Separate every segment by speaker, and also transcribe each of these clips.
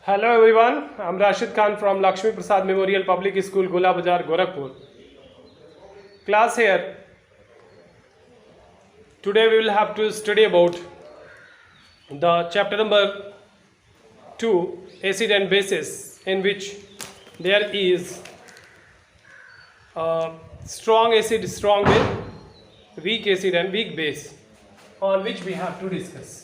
Speaker 1: Hello everyone, I'm Rashid Khan from Lakshmi Prasad Memorial Public School, Gola Bazar, Gorakhpur. Class here. Today we will have to study about the chapter number 2, acid and bases, in which there is strong acid, strong base, weak acid and weak base, on which we have to discuss.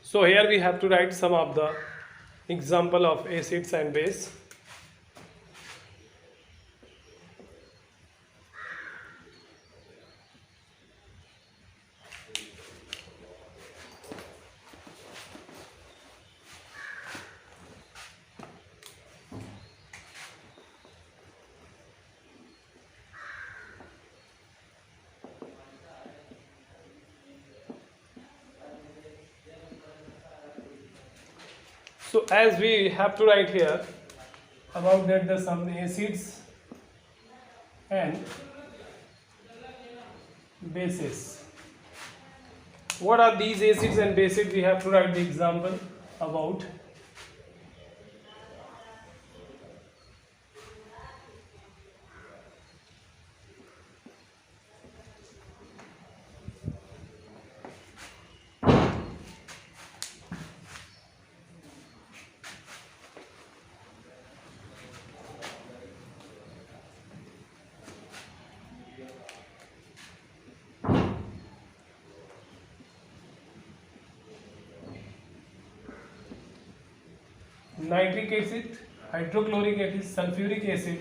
Speaker 1: So here we have to write some of the example of acids and base. So as we have to write here about that the some acids and bases. What are these acids and bases? We have to write the example about. Nitric acid, hydrochloric acid, sulfuric acid,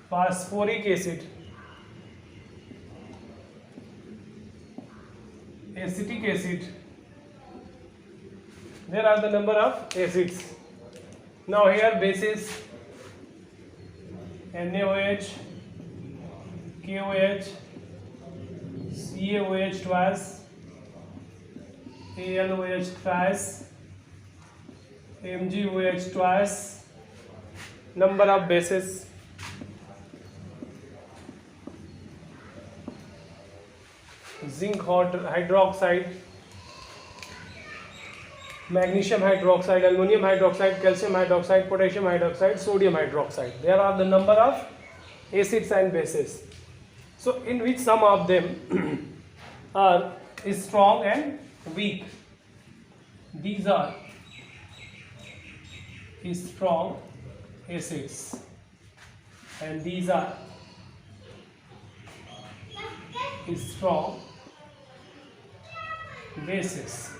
Speaker 1: phosphoric acid, acetic acid. There are the number of acids. Now here bases NaOH, KOH, CaOH twice, AlOH twice, MgOH twice. Number of bases. Zinc hydroxide, magnesium hydroxide, aluminum hydroxide, calcium hydroxide, potassium hydroxide, sodium hydroxide. There are the number of acids and bases. So in which some of them are strong and weak. These are strong acids and these are strong bases.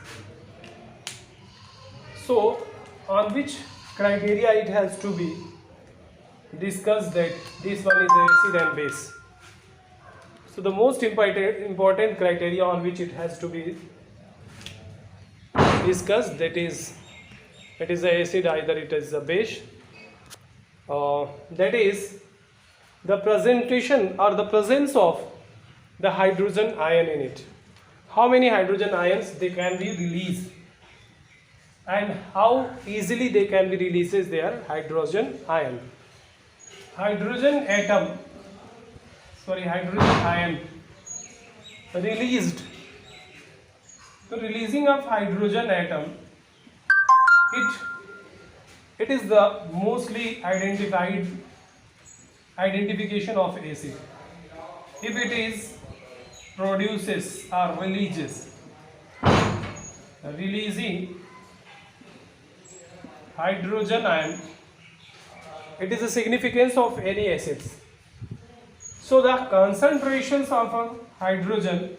Speaker 1: So on which criteria it has to be discussed that this one is acid and base. So the most important criteria on which it has to be discussed, that is it is a acid, either it is a base, that is the presentation or the presence of the hydrogen ion in it. How many hydrogen ions they can be released and how easily they can be released is their hydrogen ion. Hydrogen ion released. The releasing of hydrogen atom, it is the mostly identified identification of acid. If it is produces or releasing hydrogen ion, it is the significance of any acids. So the concentrations of a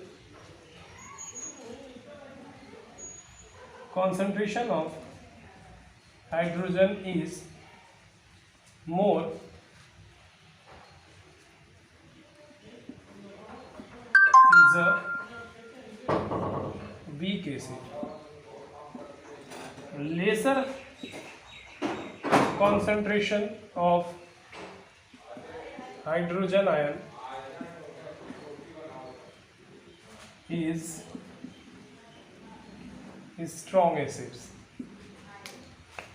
Speaker 1: concentration of hydrogen is more is a weak acid. Lesser concentration of hydrogen ion is strong acids.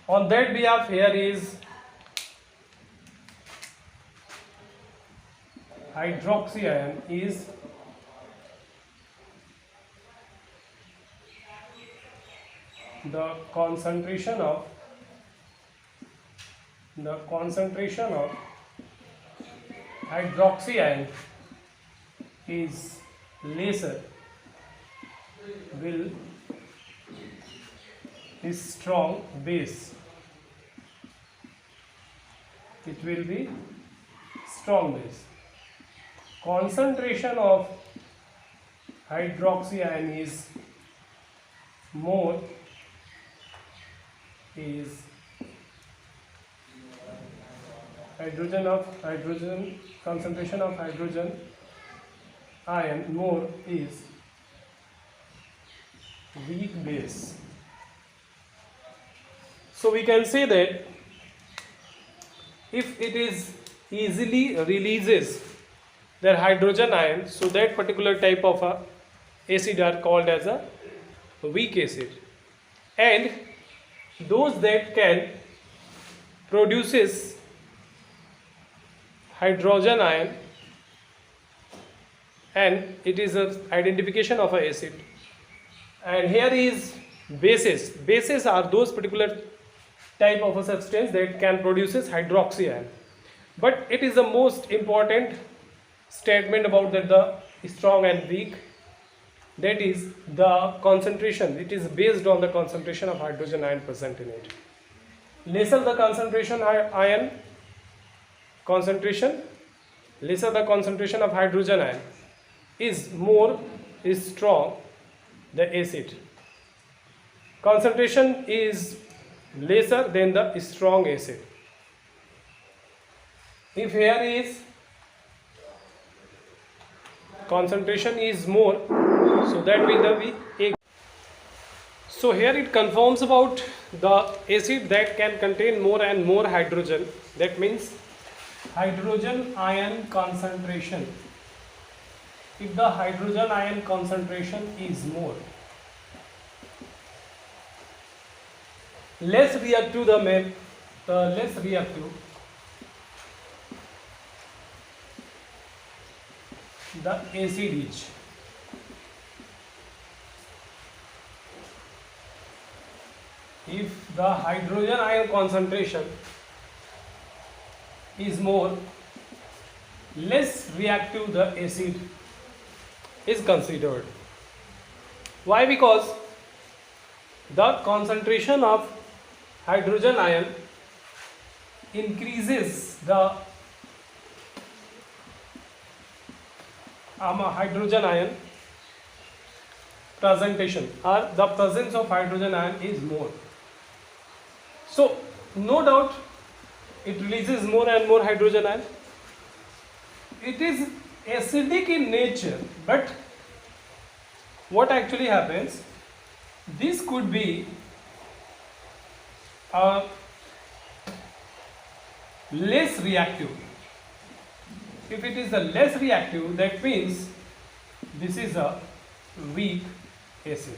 Speaker 1: On that behalf, here is hydroxy ion is the concentration of hydroxy ion is lesser, is strong base. It will be strong base. Concentration of hydroxy ion is more, is concentration of hydrogen ion more is weak base. So we can say that if it is easily releases their hydrogen ion, so that particular type of a acid are called as a weak acid, and those that can produces hydrogen ion, and it is an identification of a acid. And here is bases. Bases are those particular type of a substance that can produces hydroxy ion. But it is the most important statement about that the strong and weak, that is the concentration. It is based on the concentration of hydrogen ion present in it. Lesser the concentration lesser the concentration of hydrogen ion is strong the acid. Concentration is lesser than the strong acid. If here is concentration is more, so that will be a. So here it confirms about the acid that can contain more and more hydrogen. That means hydrogen ion concentration. If the hydrogen ion concentration is more, less reactive the acid is. If the hydrogen ion concentration is more, less reactive the acid is considered. Why? Because the concentration of hydrogen ion increases the hydrogen ion presentation, or the presence of hydrogen ion is more. So no doubt it releases more and more hydrogen ion. It is acidic in nature, but what actually happens, this could be less reactive. If it is a less reactive, that means this is a weak acid.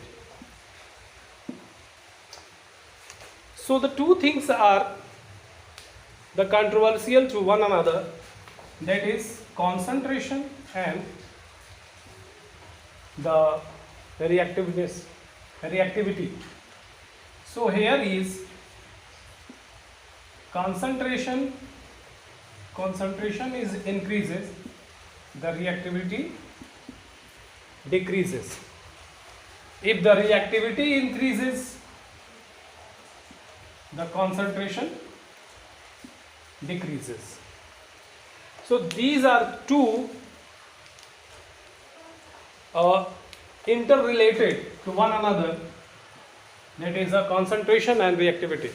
Speaker 1: So the two things are the controversial to one another, that is concentration and the reactivity. So here is concentration concentration is increases, the reactivity decreases. If the reactivity increases, the concentration decreases. So these are two interrelated to one another, that is a concentration and reactivity.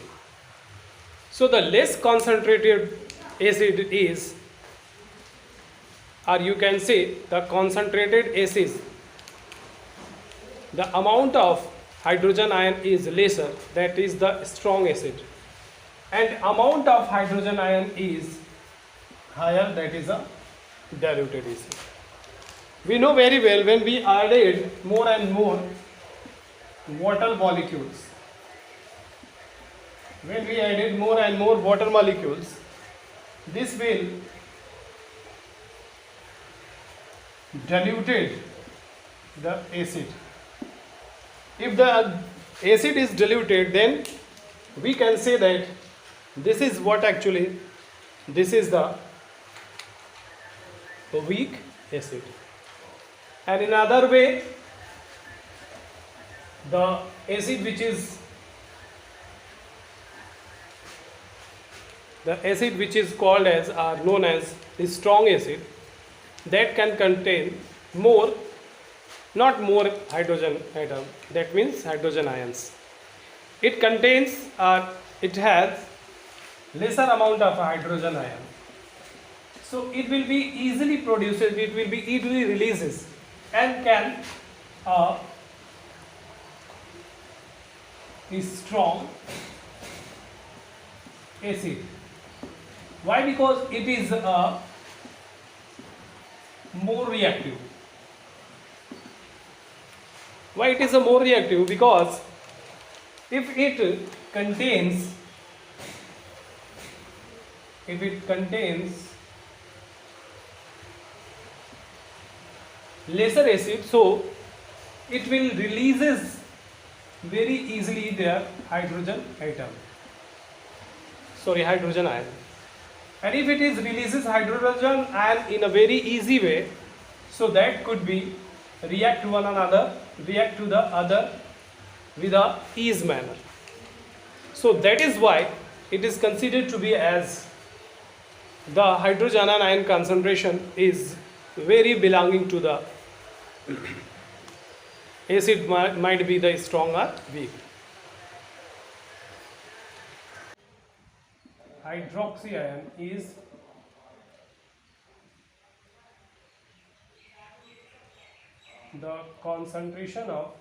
Speaker 1: So the less concentrated acid is, or you can say the concentrated acid, the amount of hydrogen ion is lesser, that is the strong acid, and amount of hydrogen ion is higher, that is a diluted acid. We know very well when we added more and more water molecules, when we added more and more water molecules, this will diluted the acid. If the acid is diluted, then we can say that this is what actually, this is the weak acid. And in other way, the acid which is called as or known as the strong acid, that can contain more, not more hydrogen atom, that means hydrogen ions. It contains or it has lesser amount of hydrogen ion. So it will be easily produced, it will be easily releases and can is strong acid. Why? Because it is more reactive. Why it is a more reactive? Because if it contains lesser acid, so it will releases very easily their hydrogen ion. And if it is releases hydrogen ion in a very easy way, so that could be react to one another, react to the other with a ease manner. So that is why it is considered to be as the hydrogen ion concentration is very belonging to the acid, might be the strong or weak. Hydroxy ion is the concentration of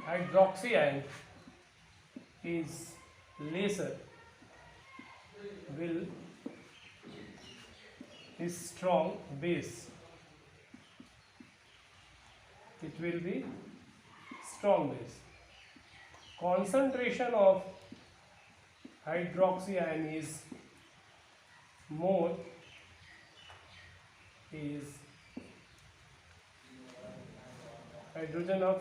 Speaker 1: hydroxy ion is lesser, is strong base. It will be strong base. Concentration of hydroxy ion is more, is concentration of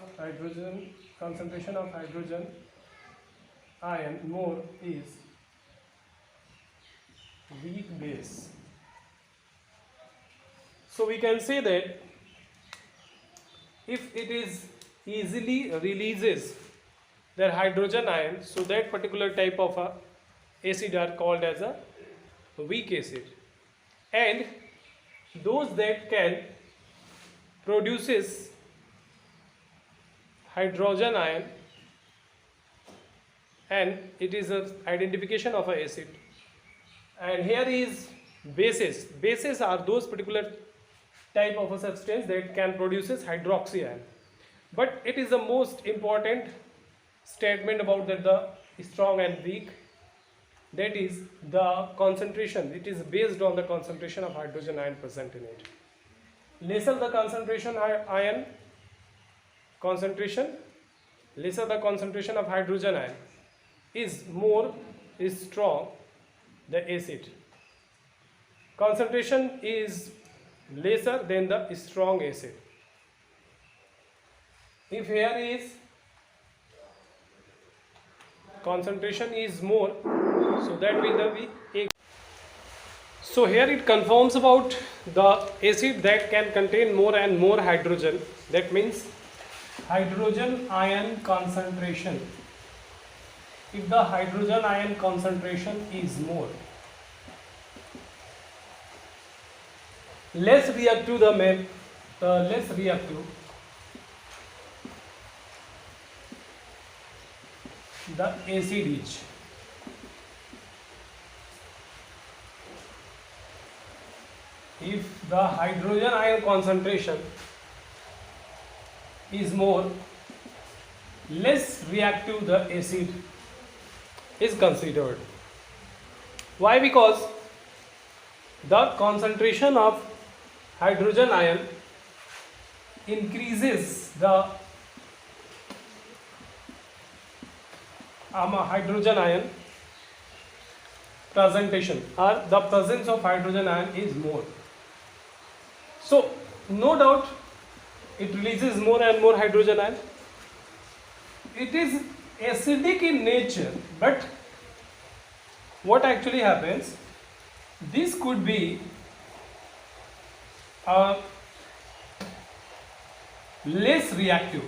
Speaker 1: hydrogen ion more is weak base. So we can say that if it is easily releases their hydrogen ion, so that particular type of acid are called as a weak acid. And those that can produces hydrogen ion, and it is an identification of an acid. And here is bases. Bases are those particular type of a substance that can produces hydroxy ion. But it is the most important statement about that the strong and weak, that is the concentration. It is based on the concentration of hydrogen ion present in it. Lesser the concentration lesser the concentration of hydrogen ion, is strong the acid. Concentration is lesser than the strong acid. If here is concentration is more, so that will be A. So here it confirms about the acid that can contain more and more hydrogen. That means hydrogen ion concentration. If the hydrogen ion concentration is more, less reactive less reactive the acid is. If the hydrogen ion concentration is more, less reactive the acid is considered. Why? Because the concentration of hydrogen ion increases the hydrogen ion presentation, or the presence of hydrogen ion is more. So no doubt it releases more and more hydrogen ion. It is acidic in nature, but what actually happens, this could be less reactive.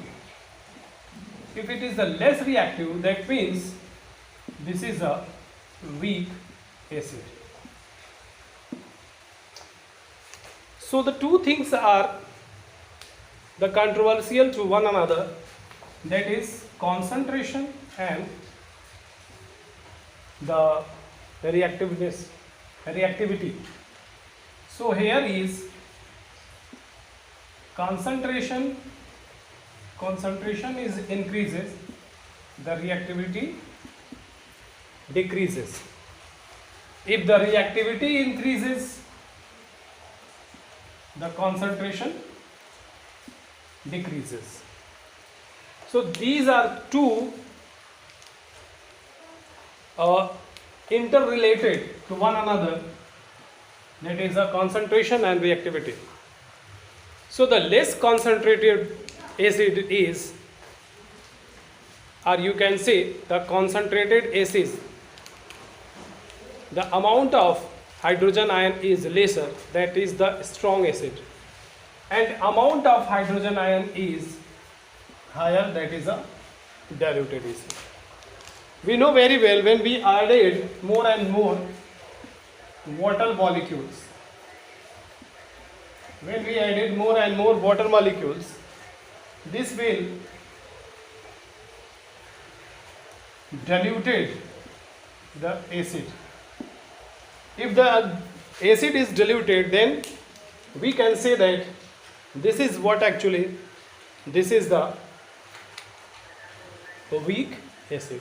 Speaker 1: If it is a less reactive, that means this is a weak acid. So the two things are the controversial to one another, that is concentration and the reactivity. So here is concentration is increases, the reactivity decreases. If the reactivity increases, the concentration decreases. So these are two interrelated to one another, that is a concentration and reactivity. So the less concentrated acid is, or you can say the concentrated acid, the amount of hydrogen ion is lesser, that is the strong acid, and amount of hydrogen ion is higher, that is a diluted acid. We know very well, when we added more and more water molecules, when we added more and more water molecules, this will diluted the acid. If the acid is diluted, then we can say that this is what actually, this is the weak acid.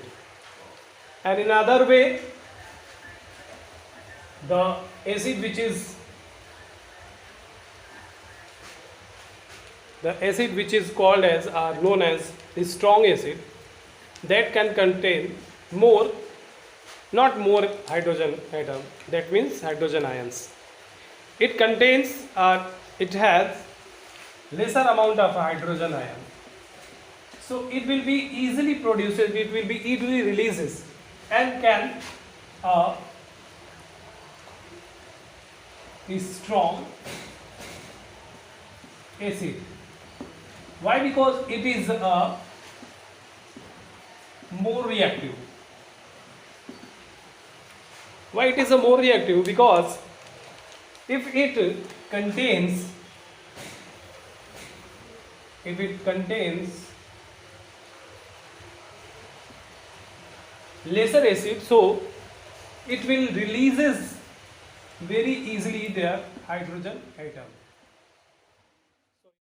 Speaker 1: And in other way, the acid which is called as, or known as the strong acid, that can contain more, not more hydrogen atom, that means hydrogen ions. It contains, it has lesser amount of hydrogen ion. So it will be easily produced, it will be easily releases, and can be strong acid. Why? Because it is more reactive. Why it is a more reactive? Because if it contains lesser acid, so it will releases very easily their hydrogen atom.